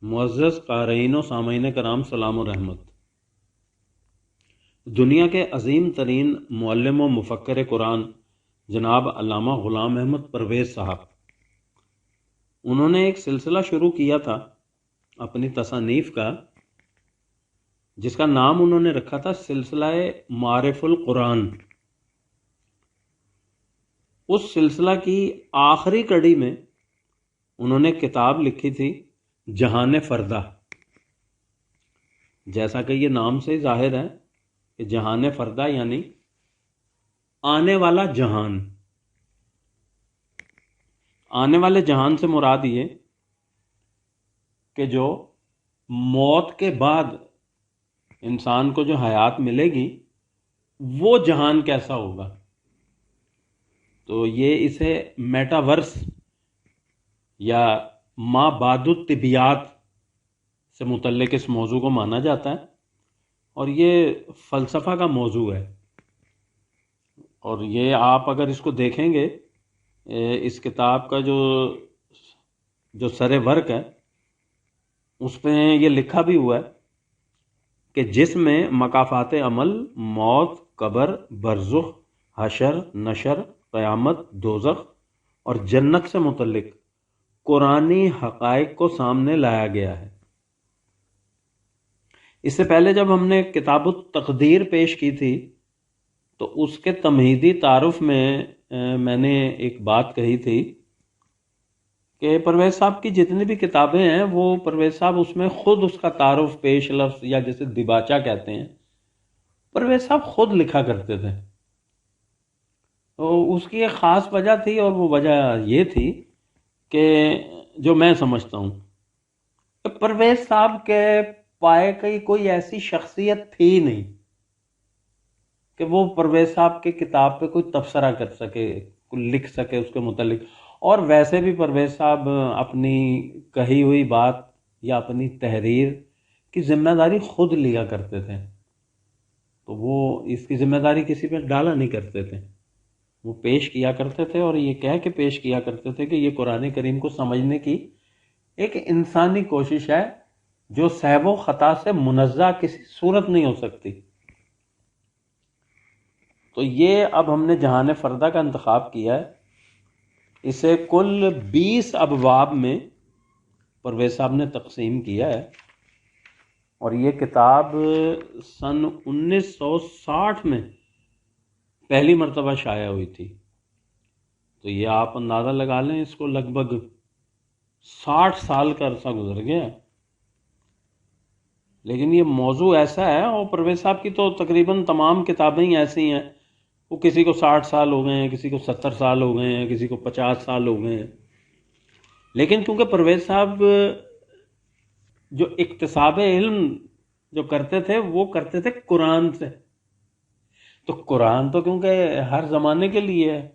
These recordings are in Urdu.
معزز قارئین و سامعین کرام، سلام و رحمت۔ دنیا کے عظیم ترین معلم و مفکر قرآن جناب علامہ غلام احمد پرویز صاحب، انہوں نے ایک سلسلہ شروع کیا تھا اپنی تصانیف کا، جس کا نام انہوں نے رکھا تھا سلسلہ معارف القرآن۔ اس سلسلہ کی آخری کڑی میں انہوں نے کتاب لکھی تھی جہان فردہ۔ جیسا کہ یہ نام سے ظاہر ہے کہ جہان فردہ یعنی آنے والا جہان۔ آنے والے جہان سے مراد یہ کہ جو موت کے بعد انسان کو جو حیات ملے گی وہ جہان کیسا ہوگا۔ تو یہ اسے میٹاورس یا ما بعد الطبیعات سے متعلق اس موضوع کو مانا جاتا ہے، اور یہ فلسفہ کا موضوع ہے۔ اور یہ آپ اگر اس کو دیکھیں گے، اس کتاب کا جو سر ورک ہے اس پہ یہ لکھا بھی ہوا ہے کہ جس میں مکافات عمل، موت، قبر، برزخ، حشر، نشر، قیامت، دوزخ اور جنت سے متعلق قرآنی حقائق کو سامنے لایا گیا ہے۔ اس سے پہلے جب ہم نے کتاب التقدیر پیش کی تھی تو اس کے تمہیدی تعارف میں نے ایک بات کہی تھی کہ پرویز صاحب کی جتنی بھی کتابیں ہیں وہ پرویز صاحب اس میں خود اس کا تعارف پیش لفظ یا جیسے دیباچہ کہتے ہیں، پرویز صاحب خود لکھا کرتے تھے۔ تو اس کی ایک خاص وجہ تھی، اور وہ وجہ یہ تھی کہ جو میں سمجھتا ہوں کہ پرویز صاحب کے پائے کی کوئی ایسی شخصیت تھی نہیں کہ وہ پرویز صاحب کی کتاب پہ کوئی تبصرہ کر سکے، کوئی لکھ سکے اس کے متعلق۔ اور ویسے بھی پرویز صاحب اپنی کہی ہوئی بات یا اپنی تحریر کی ذمہ داری خود لیا کرتے تھے، تو وہ اس کی ذمہ داری کسی پہ ڈالا نہیں کرتے تھے، وہ پیش کیا کرتے تھے، اور یہ کہہ کے پیش کیا کرتے تھے کہ یہ قرآن کریم کو سمجھنے کی ایک انسانی کوشش ہے جو سہو و خطا سے منزہ کسی صورت نہیں ہو سکتی۔ تو یہ اب ہم نے جہان فردہ کا انتخاب کیا ہے۔ اسے کل 20 ابواب میں پرویز صاحب نے تقسیم کیا ہے، اور یہ کتاب سن 1960 میں پہلی مرتبہ شائع ہوئی تھی۔ تو یہ آپ اندازہ لگا لیں، اس کو لگ بھگ 60 سال کا عرصہ گزر گیا ہے، لیکن یہ موضوع ایسا ہے، اور پرویز صاحب کی تو تقریباً تمام کتابیں ہی ایسی ہیں، وہ کسی کو 60 سال ہو گئے ہیں، کسی کو 70 سال ہو گئے ہیں، کسی کو 50 سال ہو گئے ہیں، لیکن کیونکہ پرویز صاحب جو اکتساب علم جو کرتے تھے وہ کرتے تھے قرآن سے، تو قرآن تو کیونکہ ہر زمانے کے لیے ہے،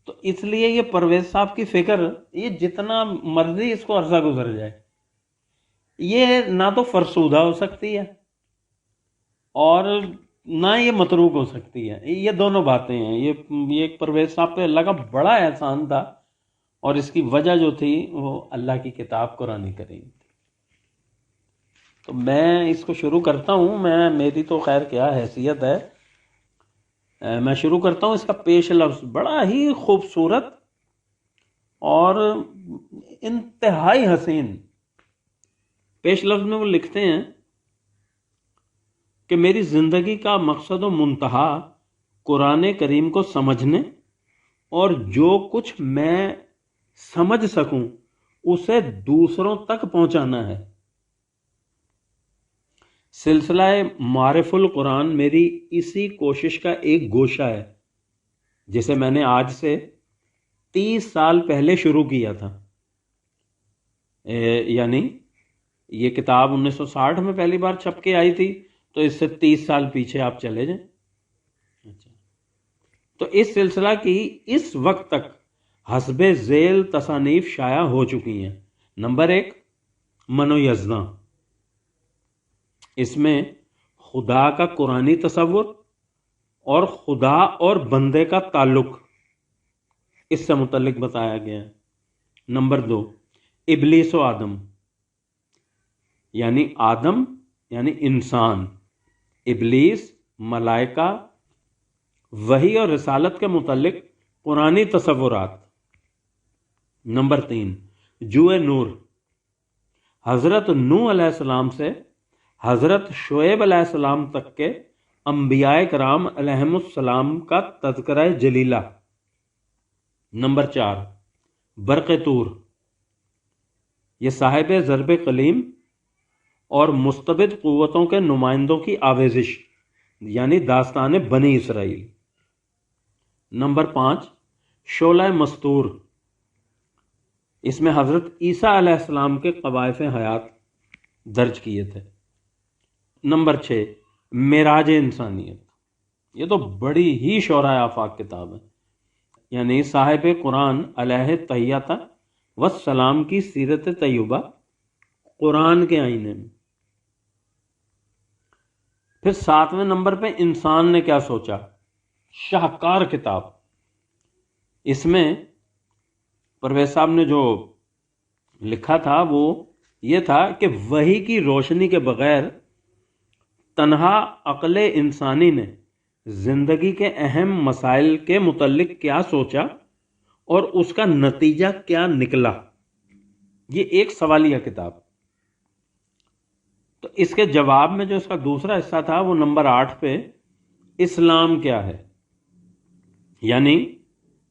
تو اس لیے یہ پرویز صاحب کی فکر، یہ جتنا مرضی اس کو عرصہ گزر جائے، یہ نہ تو فرسودہ ہو سکتی ہے اور نہ یہ متروک ہو سکتی ہے۔ یہ دونوں باتیں ہیں۔ یہ ایک پرویز صاحب پہ اللہ کا بڑا احسان تھا، اور اس کی وجہ جو تھی وہ اللہ کی کتاب قرآن کریم تھی۔ تو میں اس کو شروع کرتا ہوں، میری تو خیر کیا حیثیت ہے، میں شروع کرتا ہوں۔ اس کا پیش لفظ بڑا ہی خوبصورت اور انتہائی حسین پیش لفظ میں وہ لکھتے ہیں کہ میری زندگی کا مقصد و منتہا قرآن کریم کو سمجھنے اور جو کچھ میں سمجھ سکوں اسے دوسروں تک پہنچانا ہے۔ سلسلہ معارف القرآن میری اسی کوشش کا ایک گوشہ ہے، جسے میں نے آج سے 30 سال پہلے شروع کیا تھا۔ یعنی یہ کتاب 1960 میں پہلی بار چھپ کے آئی تھی، تو اس سے 30 سال پیچھے آپ چلے جائیں۔ تو اس سلسلہ کی اس وقت تک حسب ذیل تصانیف شائع ہو چکی ہیں۔ نمبر 1، من و یزداں، اس میں خدا کا قرآنی تصور اور خدا اور بندے کا تعلق اس سے متعلق بتایا گیا ہے۔ نمبر 2، ابلیس و آدم، یعنی آدم یعنی انسان، ابلیس، ملائکہ، وحی اور رسالت کے متعلق قرآنی تصورات۔ نمبر 3، جوئے نور، حضرت نوح علیہ السلام سے حضرت شعیب علیہ السلام تک کے انبیاء کرام علیہم السلام کا تذکرہ جلیلہ۔ نمبر 4، برق طور، یہ صاحب ضرب قلیم اور مستبد قوتوں کے نمائندوں کی آویزش، یعنی داستان بنی اسرائیل۔ نمبر 5، شعلہ مستور، اس میں حضرت عیسیٰ علیہ السلام کے قوائف حیات درج کیے تھے۔ نمبر 6، معراج انسانیت، یہ تو بڑی ہی شعراء آفاق کتاب ہے، یعنی صاحب قرآن علیہ تحیۃ والسلام کی سیرت طیبہ قرآن کے آئینے میں۔ پھر 7ویں نمبر پہ انسان نے کیا سوچا، شاہکار کتاب۔ اس میں پرویز صاحب نے جو لکھا تھا وہ یہ تھا کہ وحی کی روشنی کے بغیر تنہا عقل انسانی نے زندگی کے اہم مسائل کے متعلق کیا سوچا اور اس کا نتیجہ کیا نکلا۔ یہ ایک سوالیہ کتاب۔ تو اس کے جواب میں جو اس کا دوسرا حصہ تھا وہ نمبر 8 پہ اسلام کیا ہے، یعنی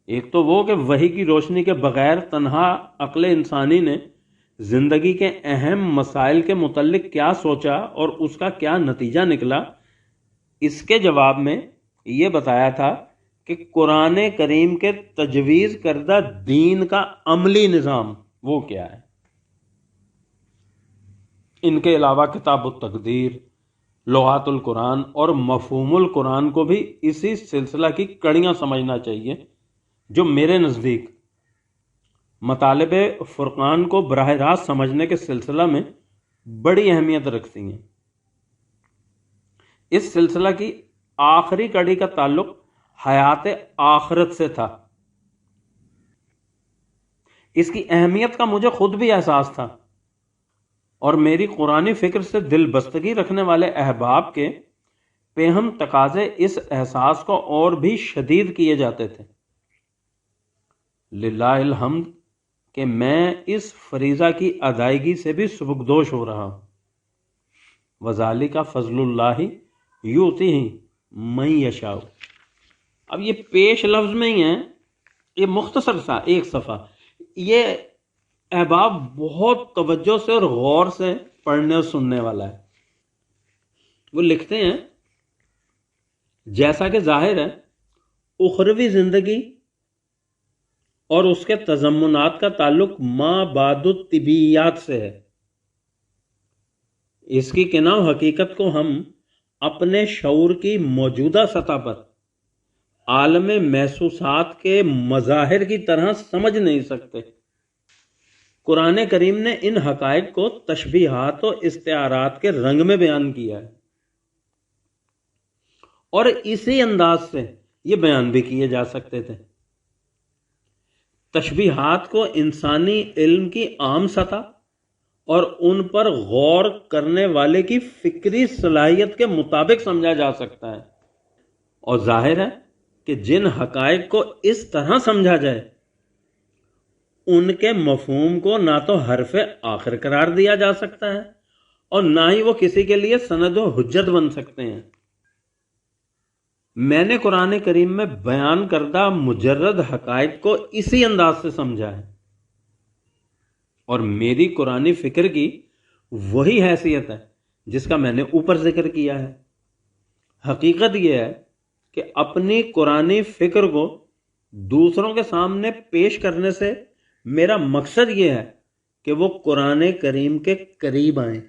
ایک تو وہ کہ وحی کی روشنی کے بغیر تنہا عقل انسانی نے زندگی کے اہم مسائل کے متعلق کیا سوچا اور اس کا کیا نتیجہ نکلا۔ اس کے جواب میں یہ بتایا تھا کہ قرآن کریم کے تجویز کردہ دین کا عملی نظام وہ کیا ہے۔ ان کے علاوہ کتاب التقدیر، لغات القرآن اور مفہوم القرآن کو بھی اسی سلسلہ کی کڑیاں سمجھنا چاہیے، جو میرے نزدیک مطالب فرقان کو براہ راست سمجھنے کے سلسلہ میں بڑی اہمیت رکھتی ہیں۔ اس سلسلہ کی آخری کڑی کا تعلق حیات آخرت سے تھا۔ اس کی اہمیت کا مجھے خود بھی احساس تھا، اور میری قرآنی فکر سے دل بستگی رکھنے والے احباب کے پیہم تقاضے اس احساس کو اور بھی شدید کیے جاتے تھے۔ للہ الحمد کہ میں اس فریضہ کی ادائیگی سے بھی سبکدوش ہو رہا ہوں۔ وذالک فضل اللہ یؤتیہ من یشاء۔ اب یہ پیش لفظ میں ہی ہے، یہ مختصر سا ایک صفحہ، یہ احباب بہت توجہ سے اور غور سے پڑھنے اور سننے والا ہے۔ وہ لکھتے ہیں، جیسا کہ ظاہر ہے اخروی زندگی اور اس کے تضمنات کا تعلق ما بعد الطبیعیات سے ہے، اس کی کناہ و حقیقت کو ہم اپنے شعور کی موجودہ سطح پر عالم محسوسات کے مظاہر کی طرح سمجھ نہیں سکتے۔ قرآن کریم نے ان حقائق کو تشبیہات و استعارات کے رنگ میں بیان کیا ہے، اور اسی انداز سے یہ بیان بھی کیے جا سکتے تھے۔ تشبیہات کو انسانی علم کی عام سطح اور ان پر غور کرنے والے کی فکری صلاحیت کے مطابق سمجھا جا سکتا ہے، اور ظاہر ہے کہ جن حقائق کو اس طرح سمجھا جائے ان کے مفہوم کو نہ تو حرف آخر قرار دیا جا سکتا ہے اور نہ ہی وہ کسی کے لیے سند و حجت بن سکتے ہیں۔ میں نے قرآن کریم میں بیان کردہ مجرد حقائق کو اسی انداز سے سمجھا ہے، اور میری قرآنی فکر کی وہی حیثیت ہے جس کا میں نے اوپر ذکر کیا ہے۔ حقیقت یہ ہے کہ اپنی قرآنی فکر کو دوسروں کے سامنے پیش کرنے سے میرا مقصد یہ ہے کہ وہ قرآن کریم کے قریب آئیں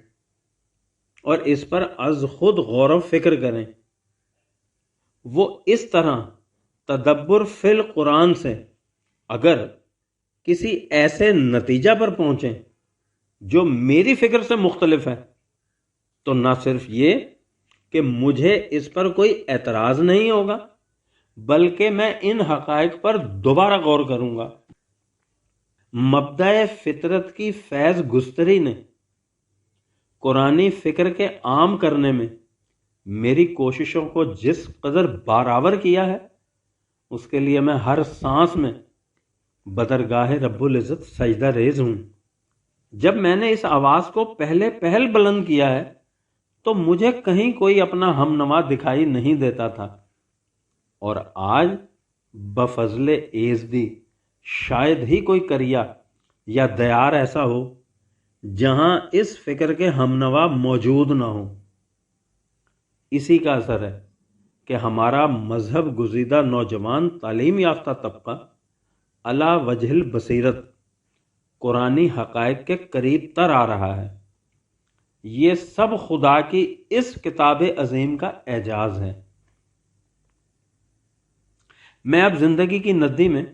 اور اس پر از خود غور و فکر کریں۔ وہ اس طرح تدبر فی القرآن سے اگر کسی ایسے نتیجہ پر پہنچیں جو میری فکر سے مختلف ہے، تو نہ صرف یہ کہ مجھے اس پر کوئی اعتراض نہیں ہوگا، بلکہ میں ان حقائق پر دوبارہ غور کروں گا۔ مبدأ فطرت کی فیض گستری نے قرآنی فکر کے عام کرنے میں میری کوششوں کو جس قدر برابر کیا ہے، اس کے لیے میں ہر سانس میں بدرگاہ رب العزت سجدہ ریز ہوں۔ جب میں نے اس آواز کو پہل بلند کیا ہے تو مجھے کہیں کوئی اپنا ہم نوا دکھائی نہیں دیتا تھا، اور آج بفضل ایزدی شاید ہی کوئی کریا یا دیار ایسا ہو جہاں اس فکر کے ہم نوا موجود نہ ہو۔ اسی کا اثر ہے کہ ہمارا مذہب گزیدہ نوجوان تعلیم یافتہ طبقہ علی وجہ البصیرت قرآنی حقائق کے قریب تر آ رہا ہے۔ یہ سب خدا کی اس کتاب عظیم کا اعجاز ہے۔ میں اب زندگی کی ندی میں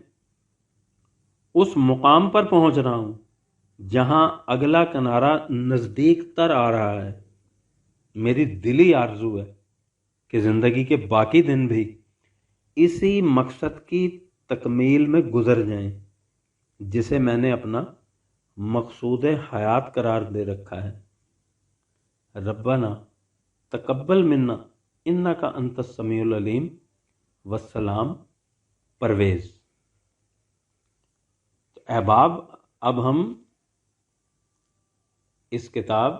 اس مقام پر پہنچ رہا ہوں جہاں اگلا کنارہ نزدیک تر آ رہا ہے۔ میری دلی آرزو ہے کہ زندگی کے باقی دن بھی اسی مقصد کی تکمیل میں گزر جائیں جسے میں نے اپنا مقصود حیات قرار دے رکھا ہے۔ ربنا تقبل منا انک انت السمیع العلیم۔ والسلام، پرویز۔ احباب، اب ہم اس کتاب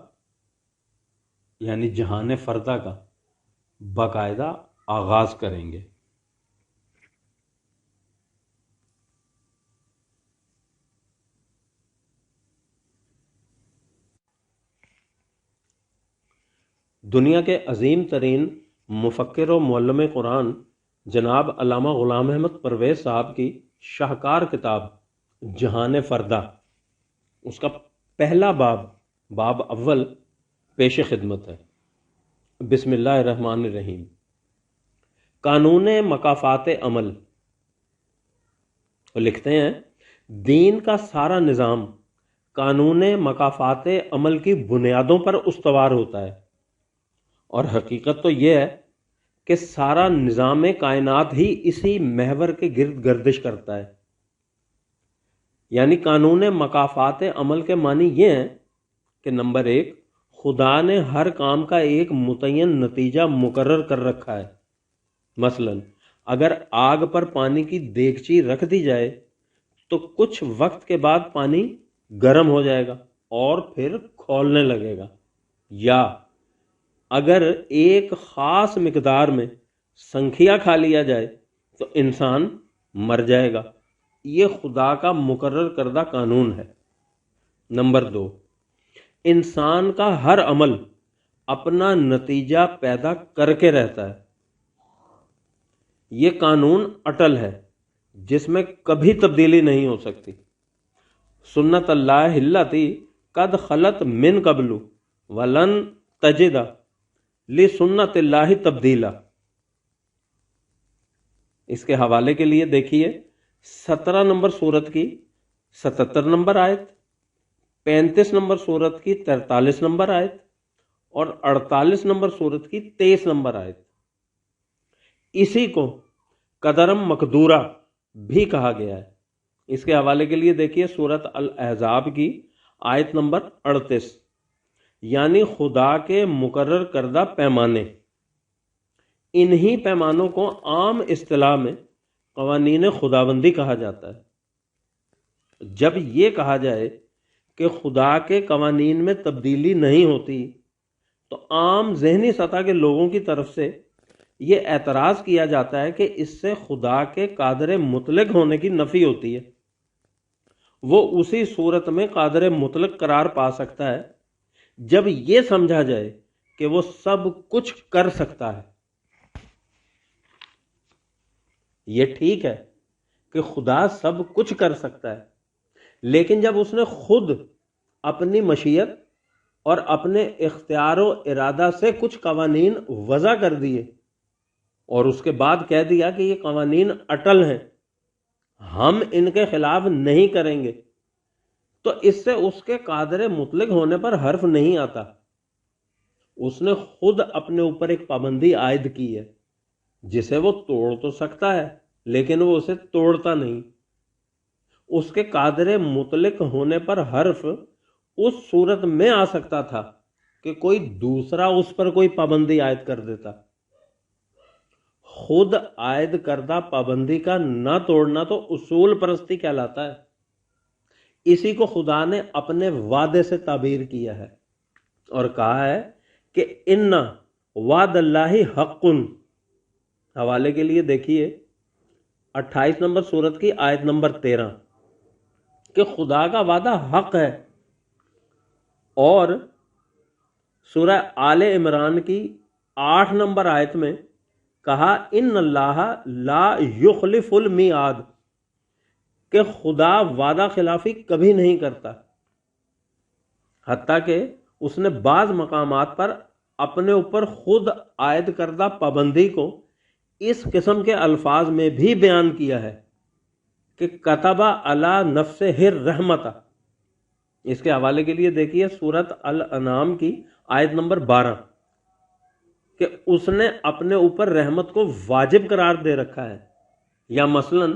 یعنی جہان فردہ کا باقاعدہ آغاز کریں گے۔ دنیا کے عظیم ترین مفکر و معلم قرآن جناب علامہ غلام احمد پرویز صاحب کی شاہکار کتاب جہان فردہ، اس کا پہلا باب اول پیش خدمت ہے۔ بسم اللہ الرحمن الرحیم۔ قانون مکافات عمل، وہ لکھتے ہیں دین کا سارا نظام قانون مکافات عمل کی بنیادوں پر استوار ہوتا ہے، اور حقیقت تو یہ ہے کہ سارا نظام کائنات ہی اسی محور کے گرد گردش کرتا ہے۔ یعنی قانون مکافات عمل کے معنی یہ ہیں کہ نمبر 1، خدا نے ہر کام کا ایک متعین نتیجہ مقرر کر رکھا ہے۔ مثلا اگر آگ پر پانی کی دیگچی رکھ دی جائے تو کچھ وقت کے بعد پانی گرم ہو جائے گا اور پھر کھولنے لگے گا، یا اگر ایک خاص مقدار میں سنکھیا کھا لیا جائے تو انسان مر جائے گا۔ یہ خدا کا مقرر کردہ قانون ہے۔ نمبر 2، انسان کا ہر عمل اپنا نتیجہ پیدا کر کے رہتا ہے۔ یہ قانون اٹل ہے جس میں کبھی تبدیلی نہیں ہو سکتی۔ سنت اللہ التی قد خلت من قبل ولن تجد لسنت اللہ تبدیلا۔ اس کے حوالے کے لیے دیکھیے 17 نمبر سورت کی 77 نمبر آیت، 35 نمبر سورت کی 43 نمبر آیت، اور 48 نمبر سورت کی 23 نمبر آیت۔ اسی کو قدرم مقدورہ بھی کہا گیا ہے۔ اس کے حوالے کے لیے دیکھیے سورت الاحزاب کی آیت نمبر 38، یعنی خدا کے مقرر کردہ پیمانے۔ انہی پیمانوں کو عام اصطلاح میں قوانین خداوندی کہا جاتا ہے۔ جب یہ کہا جائے کہ خدا کے قوانین میں تبدیلی نہیں ہوتی تو عام ذہنی سطح کے لوگوں کی طرف سے یہ اعتراض کیا جاتا ہے کہ اس سے خدا کے قادر مطلق ہونے کی نفی ہوتی ہے۔ وہ اسی صورت میں قادر مطلق قرار پا سکتا ہے جب یہ سمجھا جائے کہ وہ سب کچھ کر سکتا ہے۔ یہ ٹھیک ہے کہ خدا سب کچھ کر سکتا ہے، لیکن جب اس نے خود اپنی مشیت اور اپنے اختیار و ارادہ سے کچھ قوانین وضع کر دیے اور اس کے بعد کہہ دیا کہ یہ قوانین اٹل ہیں، ہم ان کے خلاف نہیں کریں گے، تو اس سے اس کے قادر مطلق ہونے پر حرف نہیں آتا۔ اس نے خود اپنے اوپر ایک پابندی عائد کی ہے جسے وہ توڑ تو سکتا ہے لیکن وہ اسے توڑتا نہیں۔ اس کے قادر مطلق ہونے پر حرف اس صورت میں آ سکتا تھا کہ کوئی دوسرا اس پر کوئی پابندی عائد کر دیتا. خود عائد کردہ پابندی کا نہ توڑنا تو اصول پرستی کہلاتا ہے. اسی کو خدا نے اپنے وعدے سے تعبیر کیا ہے اور کہا ہے کہ ان وعد اللہ حق. حوالے کے لیے دیکھیے 28 نمبر سورت کی آیت نمبر 13 کہ خدا کا وعدہ حق ہے. اور سورہ آل عمران کی 8 نمبر آیت میں کہا ان اللہ لا یخلف المیعاد کہ خدا وعدہ خلافی کبھی نہیں کرتا. حتیٰ کہ اس نے بعض مقامات پر اپنے اوپر خود عائد کردہ پابندی کو اس قسم کے الفاظ میں بھی بیان کیا ہے کہ کتب علی نفسہ الرحمۃ. اس کے حوالے کے لیے دیکھیے سورۃ الانعام کی آیت نمبر 12 کہ اس نے اپنے اوپر رحمت کو واجب قرار دے رکھا ہے. یا مثلاً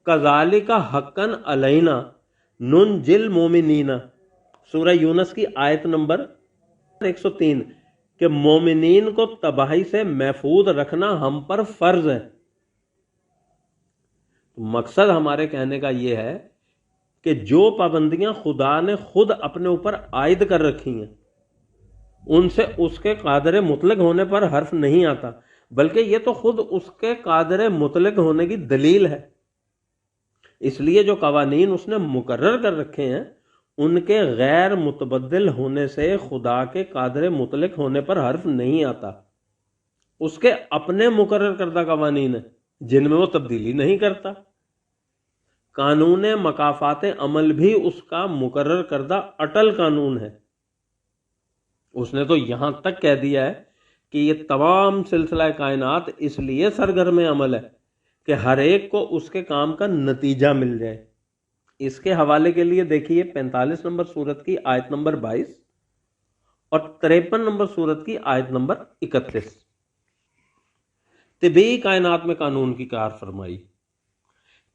کذالک حقا علینا ننجی المؤمنین سورہ یونس کی آیت نمبر 103 کہ مومنین کو تباہی سے محفوظ رکھنا ہم پر فرض ہے. مقصد ہمارے کہنے کا یہ ہے کہ جو پابندیاں خدا نے خود اپنے اوپر عائد کر رکھی ہیں ان سے اس کے قادر مطلق ہونے پر حرف نہیں آتا، بلکہ یہ تو خود اس کے قادر مطلق ہونے کی دلیل ہے. اس لیے جو قوانین اس نے مقرر کر رکھے ہیں ان کے غیر متبدل ہونے سے خدا کے قادر مطلق ہونے پر حرف نہیں آتا. اس کے اپنے مقرر کردہ قوانین ہیں جن میں وہ تبدیلی نہیں کرتا. قانون مکافات عمل بھی اس کا مقرر کردہ اٹل قانون ہے. اس نے تو یہاں تک کہہ دیا ہے کہ یہ تمام سلسلہ کائنات اس لیے سرگرم عمل ہے کہ ہر ایک کو اس کے کام کا نتیجہ مل جائے. اس کے حوالے کے لیے دیکھیے 45 نمبر سورت کی آیت نمبر 22 اور 53 نمبر سورت کی آیت نمبر 31. طبی کائنات میں قانون کی کار فرمائی.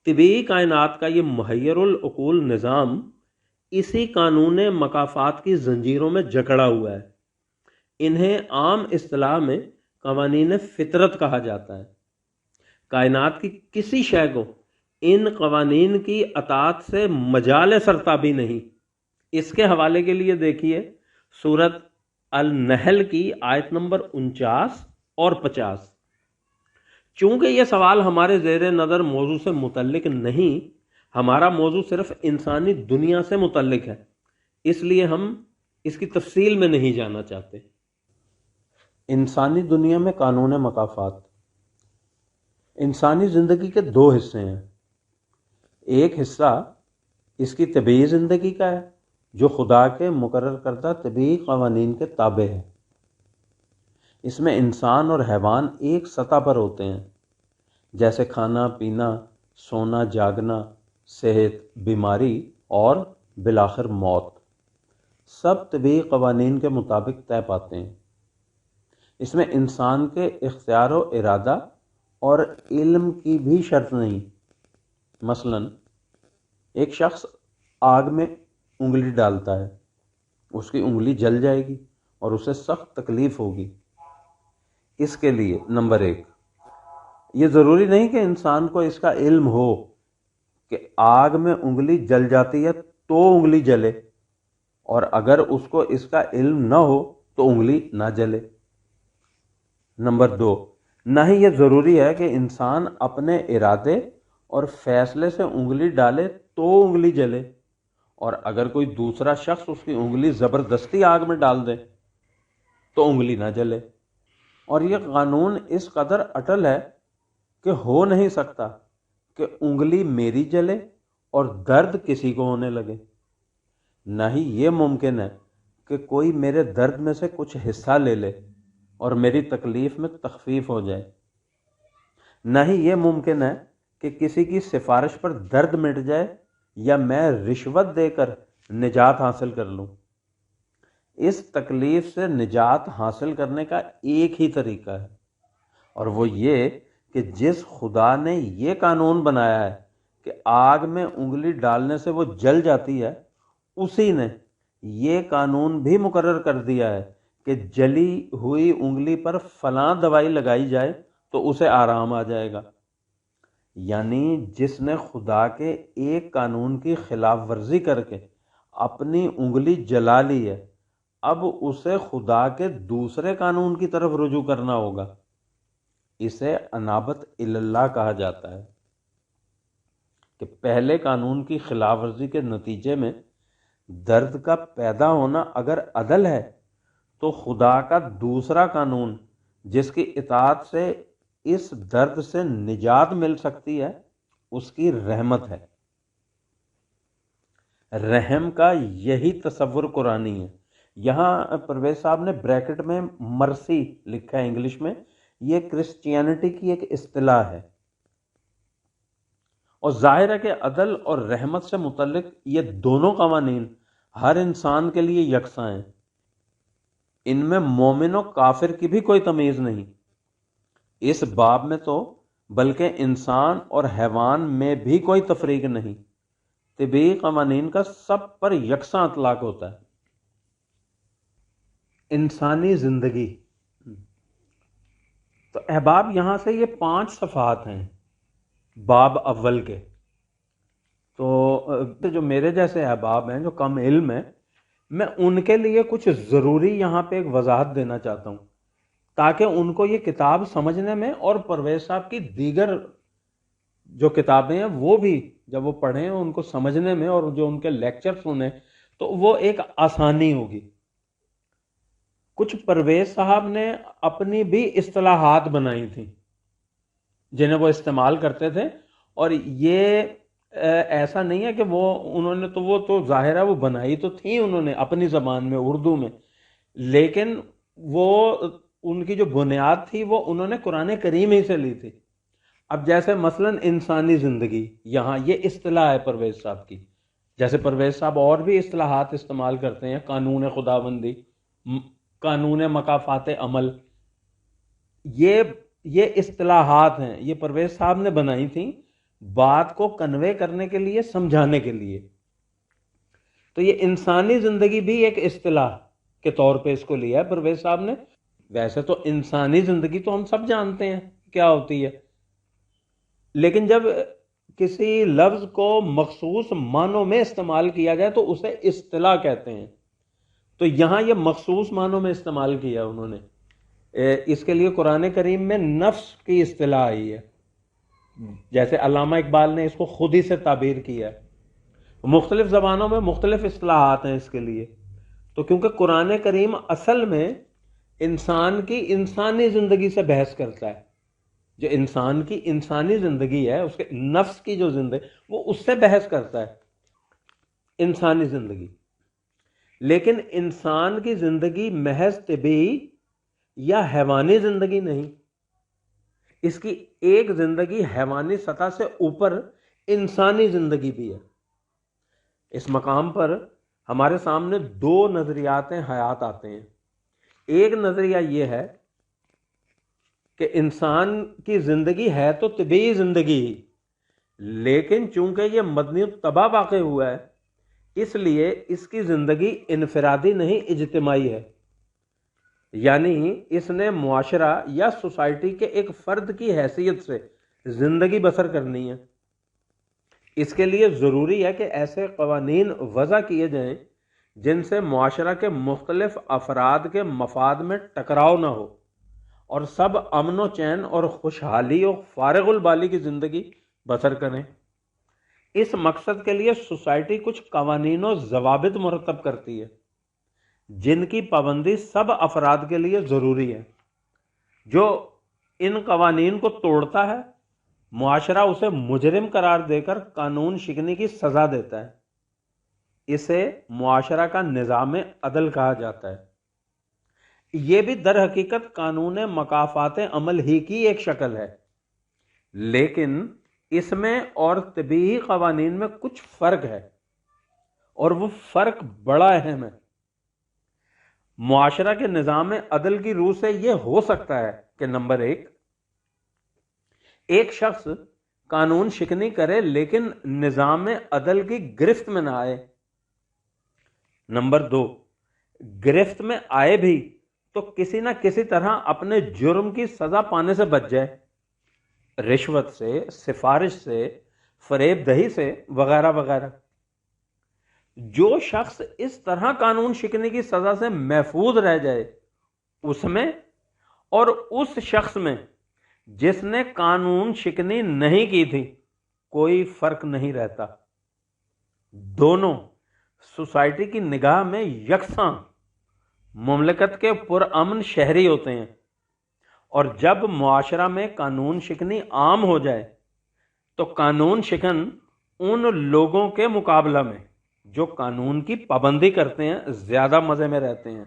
طبی کائنات کا یہ محیر العقول نظام اسی قانون مکافات کی زنجیروں میں جکڑا ہوا ہے. انہیں عام اصطلاح میں قوانین فطرت کہا جاتا ہے. کائنات کی کسی شے کو ان قوانین کی اطاعت سے مجال سرتابی نہیں. اس کے حوالے کے لیے دیکھیے سورت النحل کی آیت نمبر 49 اور 50. چونکہ یہ سوال ہمارے زیر نظر موضوع سے متعلق نہیں، ہمارا موضوع صرف انسانی دنیا سے متعلق ہے، اس لیے ہم اس کی تفصیل میں نہیں جانا چاہتے. انسانی دنیا میں قانون مکافات. انسانی زندگی کے 2 حصے ہیں. ایک حصہ اس کی طبعی زندگی کا ہے جو خدا کے مقرر کردہ طبعی قوانین کے تابع ہے. اس میں انسان اور حیوان ایک سطح پر ہوتے ہیں، جیسے کھانا پینا، سونا جاگنا، صحت، بیماری اور بالآخر موت، سب طبعی قوانین کے مطابق طے پاتے ہیں. اس میں انسان کے اختیار و ارادہ اور علم کی بھی شرط نہیں. مثلا ایک شخص آگ میں انگلی ڈالتا ہے، اس کی انگلی جل جائے گی اور اسے سخت تکلیف ہوگی. اس کے لیے نمبر 1 یہ ضروری نہیں کہ انسان کو اس کا علم ہو کہ آگ میں انگلی جل جاتی ہے تو انگلی جلے، اور اگر اس کو اس کا علم نہ ہو تو انگلی نہ جلے. نمبر 2 نہ ہی یہ ضروری ہے کہ انسان اپنے ارادے اور فیصلے سے انگلی ڈالے تو انگلی جلے، اور اگر کوئی دوسرا شخص اس کی انگلی زبردستی آگ میں ڈال دے تو انگلی نہ جلے. اور یہ قانون اس قدر اٹل ہے کہ ہو نہیں سکتا کہ انگلی میری جلے اور درد کسی کو ہونے لگے. نہ ہی یہ ممکن ہے کہ کوئی میرے درد میں سے کچھ حصہ لے لے اور میری تکلیف میں تخفیف ہو جائے. نہ ہی یہ ممکن ہے کہ کسی کی سفارش پر درد مٹ جائے یا میں رشوت دے کر نجات حاصل کر لوں. اس تکلیف سے نجات حاصل کرنے کا ایک ہی طریقہ ہے، اور وہ یہ کہ جس خدا نے یہ قانون بنایا ہے کہ آگ میں انگلی ڈالنے سے وہ جل جاتی ہے، اسی نے یہ قانون بھی مقرر کر دیا ہے کہ جلی ہوئی انگلی پر فلاں دوائی لگائی جائے تو اسے آرام آ جائے گا، یعنی جس نے خدا کے ایک قانون کی خلاف ورزی کر کے اپنی انگلی جلا لی ہے، اب اسے خدا کے دوسرے قانون کی طرف رجوع کرنا ہوگا۔ اسے انابت اللہ کہا جاتا ہے کہ پہلے قانون کی خلاف ورزی کے نتیجے میں درد کا پیدا ہونا اگر عدل ہے تو خدا کا دوسرا قانون جس کی اطاعت سے اس درد سے نجات مل سکتی ہے اس کی رحمت ہے۔ رحم کا یہی تصور قرآنی ہے۔ یہاں پرویز صاحب نے بریکٹ میں مرسی لکھا ہے انگلش میں، یہ کرسچینٹی کی ایک اصطلاح ہے، اور ظاہر ہے کہ عدل اور رحمت سے متعلق یہ دونوں قوانین ہر انسان کے لیے یکساں ہیں، ان میں مومن و کافر کی بھی کوئی تمیز نہیں۔ اس باب میں تو بلکہ انسان اور حیوان میں بھی کوئی تفریق نہیں، طبی قوانین کا سب پر یکساں اطلاق ہوتا ہے۔ انسانی زندگی، تو احباب یہاں سے یہ 5 صفحات ہیں باب اول کے، تو جو میرے جیسے احباب ہیں جو کم علم ہیں، میں ان کے لیے کچھ ضروری یہاں پہ ایک وضاحت دینا چاہتا ہوں تاکہ ان کو یہ کتاب سمجھنے میں اور پرویز صاحب کی دیگر جو کتابیں ہیں وہ بھی جب وہ پڑھیں ان کو سمجھنے میں، اور جو ان کے لیکچر سنیں تو وہ ایک آسانی ہوگی۔ کچھ پرویز صاحب نے اپنی بھی اصطلاحات بنائی تھیں جنہیں وہ استعمال کرتے تھے، اور یہ ایسا نہیں ہے کہ وہ تو ظاہر ہے وہ بنائی تو تھی انہوں نے اپنی زبان میں اردو میں، لیکن وہ ان کی جو بنیاد تھی وہ انہوں نے قرآن کریم ہی سے لی تھی۔ اب جیسے مثلا انسانی زندگی، یہاں یہ اصطلاح ہے پرویز صاحب کی، جیسے پرویز صاحب اور بھی اصطلاحات استعمال کرتے ہیں، قانون خداوندی، قانون مکافات عمل، یہ اصطلاحات ہیں، یہ پرویز صاحب نے بنائی تھیں بات کو کنوے کرنے کے لیے، سمجھانے کے لیے۔ تو یہ انسانی زندگی بھی ایک اصطلاح کے طور پہ اس کو لیا ہے پرویز صاحب نے۔ ویسے تو انسانی زندگی تو ہم سب جانتے ہیں کیا ہوتی ہے، لیکن جب کسی لفظ کو مخصوص معنوں میں استعمال کیا جائے تو اسے اصطلاح کہتے ہیں۔ تو یہاں یہ مخصوص معنوں میں استعمال کیا انہوں نے، اس کے لیے قرآن کریم میں نفس کی اصطلاح آئی ہے، جیسے علامہ اقبال نے اس کو خود ہی سے تعبیر کیا ہے۔ مختلف زبانوں میں مختلف اصطلاحات ہیں اس کے لیے، تو کیونکہ قرآن کریم اصل میں انسان کی انسانی زندگی سے بحث کرتا ہے، جو انسان کی انسانی زندگی ہے، اس کے نفس کی جو زندگی، وہ اس سے بحث کرتا ہے، انسانی زندگی۔ لیکن انسان کی زندگی محض طبعی یا حیوانی زندگی نہیں، اس کی ایک زندگی حیوانی سطح سے اوپر انسانی زندگی بھی ہے۔ اس مقام پر ہمارے سامنے 2 نظریات حیات آتے ہیں۔ ایک نظریہ یہ ہے کہ انسان کی زندگی ہے تو طبعی زندگی ہی، لیکن چونکہ یہ مدنی طبع واقع ہوا ہے اس لیے اس کی زندگی انفرادی نہیں، اجتماعی ہے، یعنی اس نے معاشرہ یا سوسائٹی کے ایک فرد کی حیثیت سے زندگی بسر کرنی ہے۔ اس کے لیے ضروری ہے کہ ایسے قوانین وضع کیے جائیں جن سے معاشرہ کے مختلف افراد کے مفاد میں ٹکراؤ نہ ہو اور سب امن و چین اور خوشحالی اور فارغ البالی کی زندگی بسر کریں۔ اس مقصد کے لیے سوسائٹی کچھ قوانین و ضوابط مرتب کرتی ہے جن کی پابندی سب افراد کے لیے ضروری ہے۔ جو ان قوانین کو توڑتا ہے معاشرہ اسے مجرم قرار دے کر قانون شکنی کی سزا دیتا ہے۔ اسے معاشرہ کا نظام عدل کہا جاتا ہے۔ یہ بھی در حقیقت قانون مکافات عمل ہی کی ایک شکل ہے، لیکن اس میں اور طبعی قوانین میں کچھ فرق ہے، اور وہ فرق بڑا اہم ہے۔ معاشرہ کے نظام عدل کی روح سے یہ ہو سکتا ہے کہ نمبر 1، ایک شخص قانون شکنی کرے لیکن نظام عدل کی گرفت میں نہ آئے۔ نمبر 2، گرفت میں آئے بھی تو کسی نہ کسی طرح اپنے جرم کی سزا پانے سے بچ جائے، رشوت سے، سفارش سے، فریب دہی سے، وغیرہ وغیرہ۔ جو شخص اس طرح قانون شکنی کی سزا سے محفوظ رہ جائے، اس میں اور اس شخص میں جس نے قانون شکنی نہیں کی تھی کوئی فرق نہیں رہتا۔ دونوں سوسائٹی کی نگاہ میں یکساں مملکت کے پرامن شہری ہوتے ہیں، اور جب معاشرہ میں قانون شکنی عام ہو جائے تو قانون شکن ان لوگوں کے مقابلہ میں جو قانون کی پابندی کرتے ہیں زیادہ مزے میں رہتے ہیں،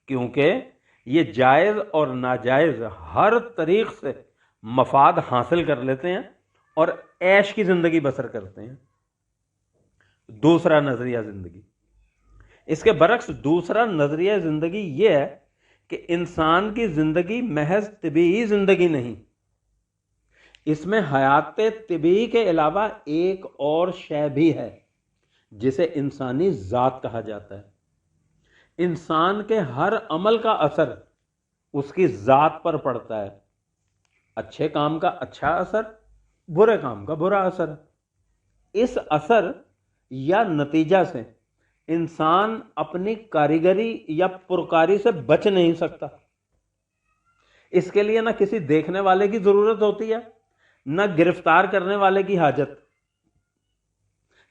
کیونکہ یہ جائز اور ناجائز ہر طریق سے مفاد حاصل کر لیتے ہیں اور عیش کی زندگی بسر کرتے ہیں۔ دوسرا نظریہ زندگی، اس کے برعکس دوسرا نظریہ زندگی یہ ہے کہ انسان کی زندگی محض طبیعی زندگی نہیں، اس میں حیات طبیعی کے علاوہ ایک اور شے بھی ہے جسے انسانی ذات کہا جاتا ہے۔ انسان کے ہر عمل کا اثر اس کی ذات پر پڑتا ہے، اچھے کام کا اچھا اثر، برے کام کا برا اثر۔ اس اثر یا نتیجہ سے انسان اپنی کاریگری یا پرکاری سے بچ نہیں سکتا۔ اس کے لیے نہ کسی دیکھنے والے کی ضرورت ہوتی ہے، نہ گرفتار کرنے والے کی حاجت،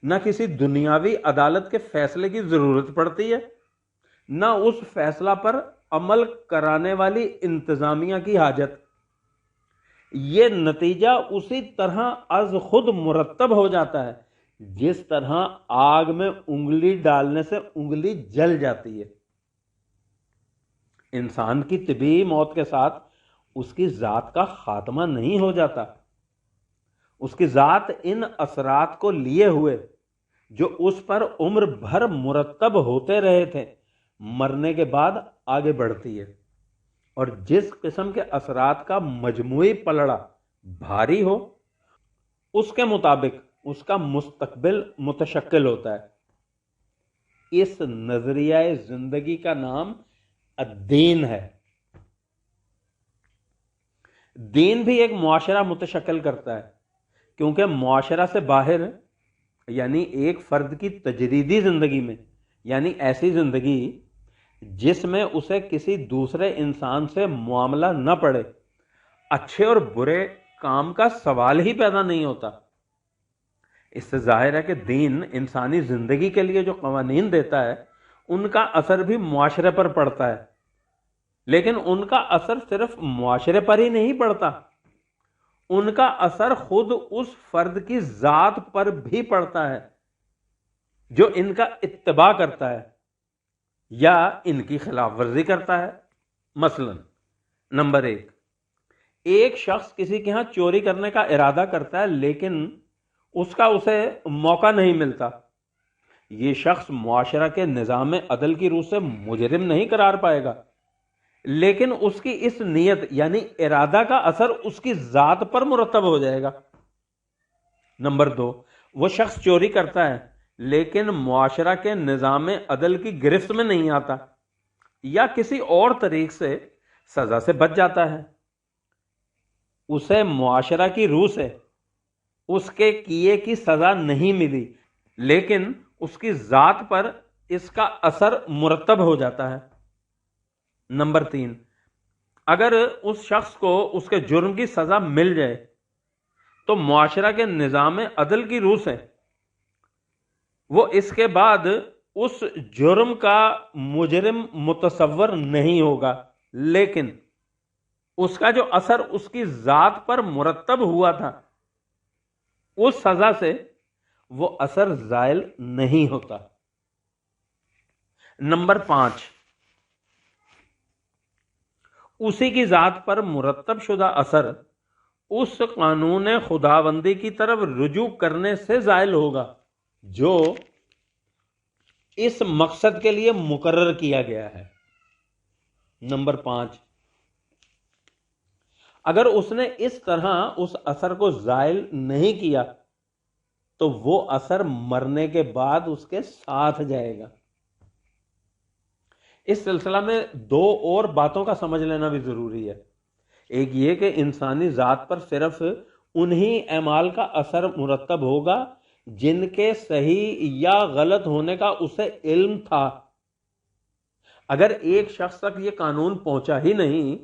نہ کسی دنیاوی عدالت کے فیصلے کی ضرورت پڑتی ہے، نہ اس فیصلہ پر عمل کرانے والی انتظامیہ کی حاجت۔ یہ نتیجہ اسی طرح از خود مرتب ہو جاتا ہے جس طرح آگ میں انگلی ڈالنے سے انگلی جل جاتی ہے۔ انسان کی طبیعی موت کے ساتھ اس کی ذات کا خاتمہ نہیں ہو جاتا، اس کی ذات ان اثرات کو لیے ہوئے جو اس پر عمر بھر مرتب ہوتے رہے تھے مرنے کے بعد آگے بڑھتی ہے، اور جس قسم کے اثرات کا مجموعی پلڑا بھاری ہو اس کے مطابق اس کا مستقبل متشکل ہوتا ہے۔ اس نظریہ زندگی کا نام الدین ہے۔ دین بھی ایک معاشرہ متشکل کرتا ہے، کیونکہ معاشرہ سے باہر یعنی ایک فرد کی تجریدی زندگی میں، یعنی ایسی زندگی جس میں اسے کسی دوسرے انسان سے معاملہ نہ پڑے، اچھے اور برے کام کا سوال ہی پیدا نہیں ہوتا۔ اس سے ظاہر ہے کہ دین انسانی زندگی کے لیے جو قوانین دیتا ہے ان کا اثر بھی معاشرے پر پڑتا ہے، لیکن ان کا اثر صرف معاشرے پر ہی نہیں پڑتا، ان کا اثر خود اس فرد کی ذات پر بھی پڑتا ہے جو ان کا اتباع کرتا ہے یا ان کی خلاف ورزی کرتا ہے۔ مثلا نمبر 1، ایک شخص کسی کے ہاں چوری کرنے کا ارادہ کرتا ہے لیکن اس کا اسے موقع نہیں ملتا، یہ شخص معاشرہ کے نظام عدل کی روح سے مجرم نہیں قرار پائے گا، لیکن اس کی اس نیت یعنی ارادہ کا اثر اس کی ذات پر مرتب ہو جائے گا۔ نمبر 2، وہ شخص چوری کرتا ہے لیکن معاشرہ کے نظام عدل کی گرفت میں نہیں آتا یا کسی اور طریق سے سزا سے بچ جاتا ہے، اسے معاشرہ کی روح سے اس کے کیے کی سزا نہیں ملی، لیکن اس کی ذات پر اس کا اثر مرتب ہو جاتا ہے۔ نمبر 3، اگر اس شخص کو اس کے جرم کی سزا مل جائے تو معاشرہ کے نظام عدل کی روح سے وہ اس کے بعد اس جرم کا مجرم متصور نہیں ہوگا، لیکن اس کا جو اثر اس کی ذات پر مرتب ہوا تھا اس سزا سے وہ اثر زائل نہیں ہوتا۔ نمبر 5، اسی کی ذات پر مرتب شدہ اثر اس قانون خداوندی کی طرف رجوع کرنے سے زائل ہوگا جو اس مقصد کے لیے مقرر کیا گیا ہے۔ نمبر 5، اگر اس نے اس طرح اس اثر کو زائل نہیں کیا تو وہ اثر مرنے کے بعد اس کے ساتھ جائے گا۔ اس سلسلہ میں دو اور باتوں کا سمجھ لینا بھی ضروری ہے. ایک یہ کہ انسانی ذات پر صرف انہی اعمال کا اثر مرتب ہوگا جن کے صحیح یا غلط ہونے کا اسے علم تھا. اگر ایک شخص تک یہ قانون پہنچا ہی نہیں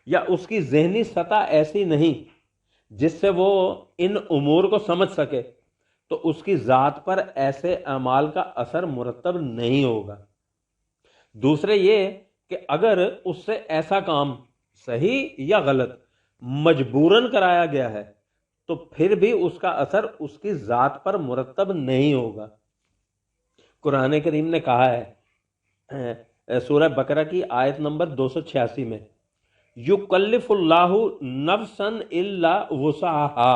یا اس کی ذہنی سطح ایسی نہیں جس سے وہ ان امور کو سمجھ سکے تو اس کی ذات پر ایسے اعمال کا اثر مرتب نہیں ہوگا. دوسرے یہ کہ اگر اس سے ایسا کام صحیح یا غلط مجبوراً کرایا گیا ہے تو پھر بھی اس کا اثر اس کی ذات پر مرتب نہیں ہوگا. قرآن کریم نے کہا ہے سورہ بقرہ کی آیت نمبر 286 میں یکلف اللہ نفسا الا وسعها.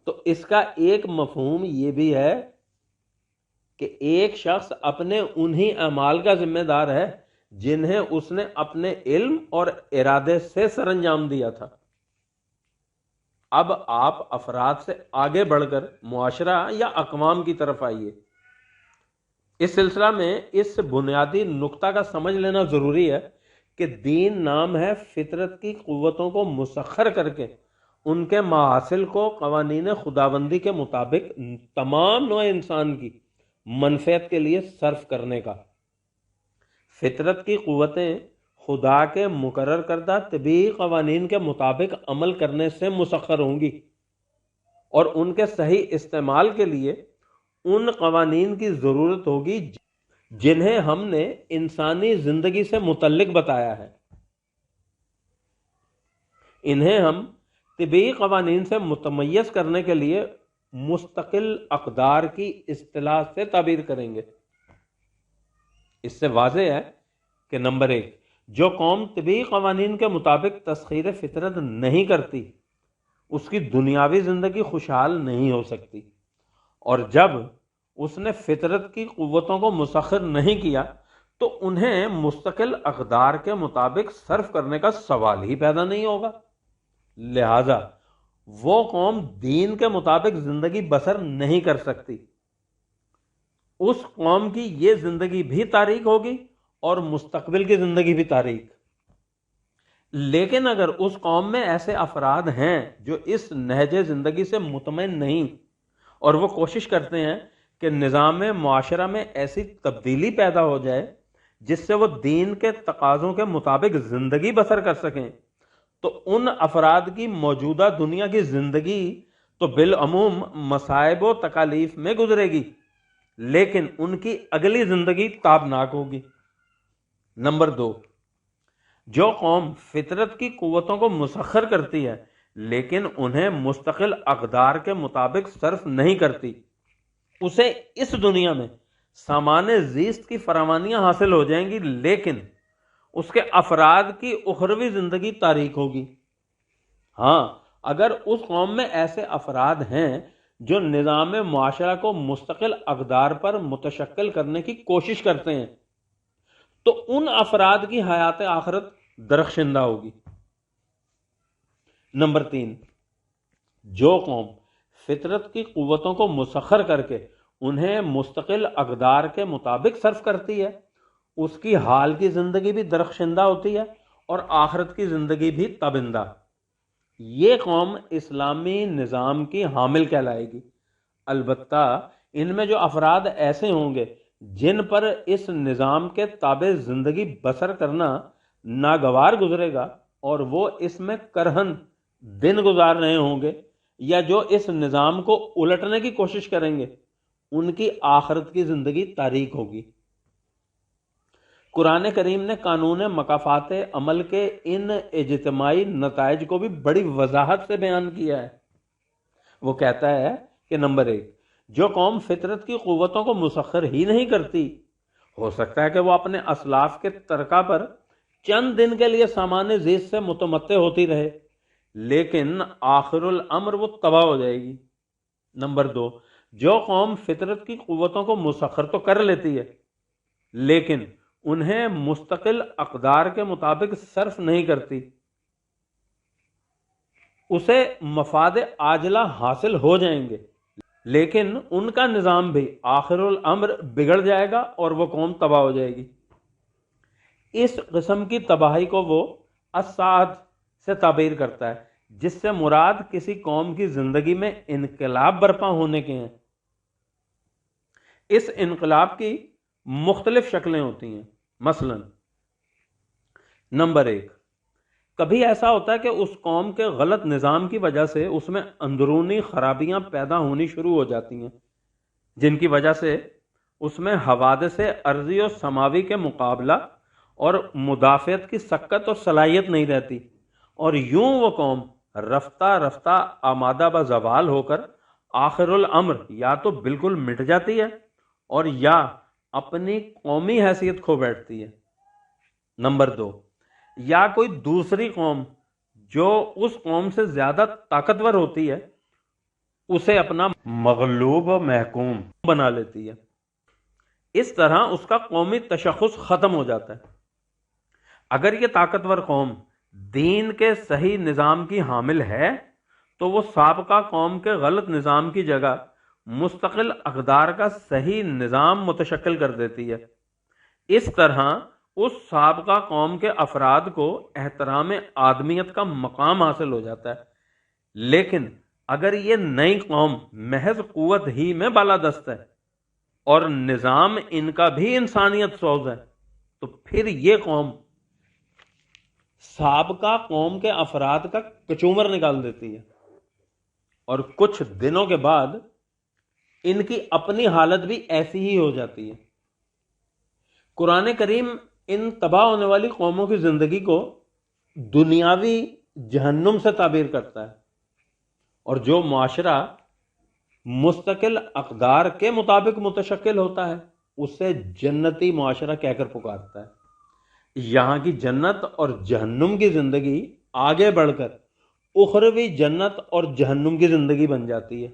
تو اس کا ایک مفہوم یہ بھی ہے کہ ایک شخص اپنے انہی اعمال کا ذمہ دار ہے جنہیں اس نے اپنے علم اور ارادے سے سر انجام دیا تھا. اب آپ افراد سے آگے بڑھ کر معاشرہ یا اقوام کی طرف آئیے. اس سلسلہ میں اس بنیادی نقطہ کا سمجھ لینا ضروری ہے کہ دین نام ہے فطرت کی قوتوں کو مسخر کر کے ان کے محاصل کو قوانین خداوندی کے مطابق تمام نوع انسان کی منفعت کے لیے صرف کرنے کا. فطرت کی قوتیں خدا کے مقرر کردہ طبعی قوانین کے مطابق عمل کرنے سے مسخر ہوں گی اور ان کے صحیح استعمال کے لیے ان قوانین کی ضرورت ہوگی جنہیں ہم نے انسانی زندگی سے متعلق بتایا ہے. انہیں ہم طبعی قوانین سے متمیز کرنے کے لیے مستقل اقدار کی اصطلاح سے تعبیر کریں گے. اس سے واضح ہے کہ نمبر 1 جو قوم طبعی قوانین کے مطابق تسخیر فطرت نہیں کرتی اس کی دنیاوی زندگی خوشحال نہیں ہو سکتی، اور جب اس نے فطرت کی قوتوں کو مسخر نہیں کیا تو انہیں مستقل اقدار کے مطابق صرف کرنے کا سوال ہی پیدا نہیں ہوگا. لہذا وہ قوم دین کے مطابق زندگی بسر نہیں کر سکتی. اس قوم کی یہ زندگی بھی تاریک ہوگی اور مستقبل کی زندگی بھی تاریک. لیکن اگر اس قوم میں ایسے افراد ہیں جو اس نہج زندگی سے مطمئن نہیں اور وہ کوشش کرتے ہیں کہ نظام معاشرہ میں ایسی تبدیلی پیدا ہو جائے جس سے وہ دین کے تقاضوں کے مطابق زندگی بسر کر سکیں، تو ان افراد کی موجودہ دنیا کی زندگی تو بالعموم مصائب و تکالیف میں گزرے گی، لیکن ان کی اگلی زندگی تابناک ہوگی. نمبر 2 جو قوم فطرت کی قوتوں کو مسخر کرتی ہے لیکن انہیں مستقل اقدار کے مطابق صرف نہیں کرتی، اسے اس دنیا میں سامان زیست کی فراوانیاں حاصل ہو جائیں گی لیکن اس کے افراد کی اخروی زندگی تاریک ہوگی. ہاں اگر اس قوم میں ایسے افراد ہیں جو نظام معاشرہ کو مستقل اقدار پر متشکل کرنے کی کوشش کرتے ہیں تو ان افراد کی حیات آخرت درخشندہ ہوگی. نمبر 3 جو قوم فطرت کی قوتوں کو مسخر کر کے انہیں مستقل اقدار کے مطابق صرف کرتی ہے اس کی حال کی زندگی بھی درخشندہ ہوتی ہے اور آخرت کی زندگی بھی تابندہ. یہ قوم اسلامی نظام کی حامل کہلائے گی. البتہ ان میں جو افراد ایسے ہوں گے جن پر اس نظام کے تابع زندگی بسر کرنا ناگوار گزرے گا اور وہ اس میں کرہن دن گزار رہے ہوں گے یا جو اس نظام کو الٹنے کی کوشش کریں گے ان کی آخرت کی زندگی تاریک ہوگی. قرآن کریم نے قانون مکافات عمل کے ان اجتماعی نتائج کو بھی بڑی وضاحت سے بیان کیا ہے. وہ کہتا ہے کہ نمبر 1 جو قوم فطرت کی قوتوں کو مسخر ہی نہیں کرتی ہو سکتا ہے کہ وہ اپنے اسلاف کے ترکہ پر چند دن کے لیے سامان زیست سے متمتع ہوتی رہے لیکن آخر الامر وہ تباہ ہو جائے گی. نمبر 2 جو قوم فطرت کی قوتوں کو مسخر تو کر لیتی ہے لیکن انہیں مستقل اقدار کے مطابق صرف نہیں کرتی اسے مفاد عاجلہ حاصل ہو جائیں گے لیکن ان کا نظام بھی آخر الامر بگڑ جائے گا اور وہ قوم تباہ ہو جائے گی. اس قسم کی تباہی کو وہ السعد سے تعبیر کرتا ہے، جس سے مراد کسی قوم کی زندگی میں انقلاب برپا ہونے کے ہیں۔ اس انقلاب کی مختلف شکلیں ہوتی ہیں۔ مثلا نمبر 1، کبھی ایسا ہوتا ہے کہ اس قوم کے غلط نظام کی وجہ سے اس میں اندرونی خرابیاں پیدا ہونی شروع ہو جاتی ہیں، جن کی وجہ سے اس میں حوادث ارضی و سماوی کے مقابلہ اور مدافعت کی سکت اور صلاحیت نہیں رہتی، اور یوں وہ قوم رفتہ رفتہ آمادہ بزوال ہو کر آخر الامر یا تو بالکل مٹ جاتی ہے اور یا اپنی قومی حیثیت کھو بیٹھتی ہے۔ نمبر 2، یا کوئی دوسری قوم جو اس قوم سے زیادہ طاقتور ہوتی ہے اسے اپنا مغلوب و محکوم بنا لیتی ہے۔ اس طرح اس کا قومی تشخص ختم ہو جاتا ہے۔ اگر یہ طاقتور قوم دین کے صحیح نظام کی حامل ہے تو وہ سابقہ قوم کے غلط نظام کی جگہ مستقل اقدار کا صحیح نظام متشکل کر دیتی ہے۔ اس طرح اس سابقہ قوم کے افراد کو احترام آدمیت کا مقام حاصل ہو جاتا ہے۔ لیکن اگر یہ نئی قوم محض قوت ہی میں بالادست ہے اور نظام ان کا بھی انسانیت سوز ہے تو پھر یہ قوم سابقہ قوم کے افراد کا کچومر نکال دیتی ہے، اور کچھ دنوں کے بعد ان کی اپنی حالت بھی ایسی ہی ہو جاتی ہے۔ قرآن کریم ان تباہ ہونے والی قوموں کی زندگی کو دنیاوی جہنم سے تعبیر کرتا ہے، اور جو معاشرہ مستقل اقدار کے مطابق متشکل ہوتا ہے اسے جنتی معاشرہ کہہ کر پکارتا ہے۔ یہاں کی جنت اور جہنم کی زندگی آگے بڑھ کر اخروی جنت اور جہنم کی زندگی بن جاتی ہے۔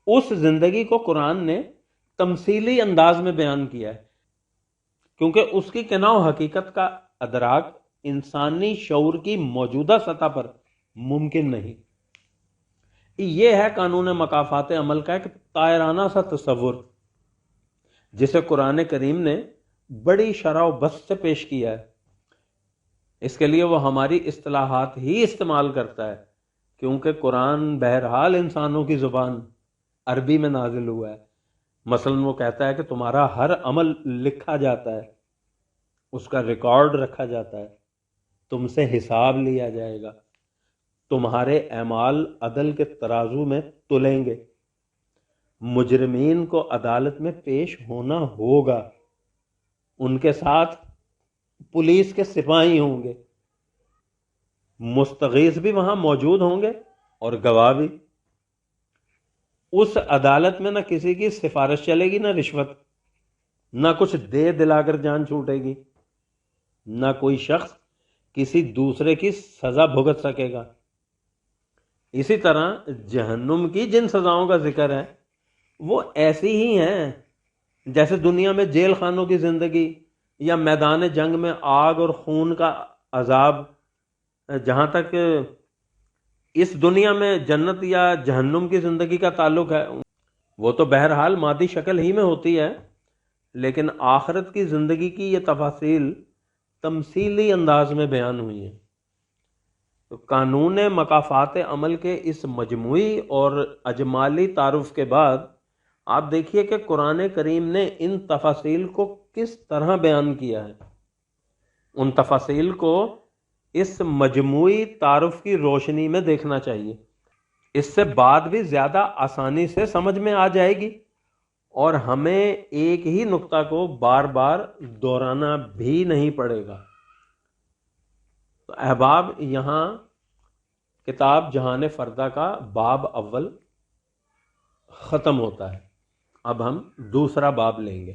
اس زندگی کو قرآن نے تمثیلی انداز میں بیان کیا ہے، کیونکہ اس کی کناء و حقیقت کا ادراک انسانی شعور کی موجودہ سطح پر ممکن نہیں۔ یہ ہے قانون مکافات عمل کا ایک طائرانہ سا تصور جسے قرآن کریم نے بڑی شرح و بسط سے پیش کیا ہے۔ اس کے لیے وہ ہماری اصطلاحات ہی استعمال کرتا ہے، کیونکہ قرآن بہرحال انسانوں کی زبان عربی میں نازل ہوا ہے۔ مثلا وہ کہتا ہے کہ تمہارا ہر عمل لکھا جاتا ہے، اس کا ریکارڈ رکھا جاتا ہے، تم سے حساب لیا جائے گا، تمہارے اعمال عدل کے ترازو میں تلیں گے، مجرمین کو عدالت میں پیش ہونا ہوگا، ان کے ساتھ پولیس کے سپاہی ہوں گے، مستغیث بھی وہاں موجود ہوں گے اور گواہ بھی۔ اس عدالت میں نہ کسی کی سفارش چلے گی، نہ رشوت، نہ کچھ دے دلا کر جان چھوٹے گی، نہ کوئی شخص کسی دوسرے کی سزا بھگت سکے گا۔ اسی طرح جہنم کی جن سزاؤں کا ذکر ہے وہ ایسی ہی ہیں جیسے دنیا میں جیل خانوں کی زندگی یا میدان جنگ میں آگ اور خون کا عذاب۔ جہاں تک اس دنیا میں جنت یا جہنم کی زندگی کا تعلق ہے وہ تو بہرحال مادی شکل ہی میں ہوتی ہے، لیکن آخرت کی زندگی کی یہ تفاصیل تمثیلی انداز میں بیان ہوئی ہیں۔ تو قانون مکافات عمل کے اس مجموعی اور اجمالی تعارف کے بعد آپ دیکھیے کہ قرآن کریم نے ان تفاصیل کو کس طرح بیان کیا ہے۔ ان تفاصیل کو اس مجموعی تعارف کی روشنی میں دیکھنا چاہیے، اس سے بات بھی زیادہ آسانی سے سمجھ میں آ جائے گی اور ہمیں ایک ہی نقطہ کو بار بار دہرانا بھی نہیں پڑے گا۔ تو احباب، یہاں کتاب جہان فردہ کا باب اول ختم ہوتا ہے۔ اب ہم دوسرا باب لیں گے۔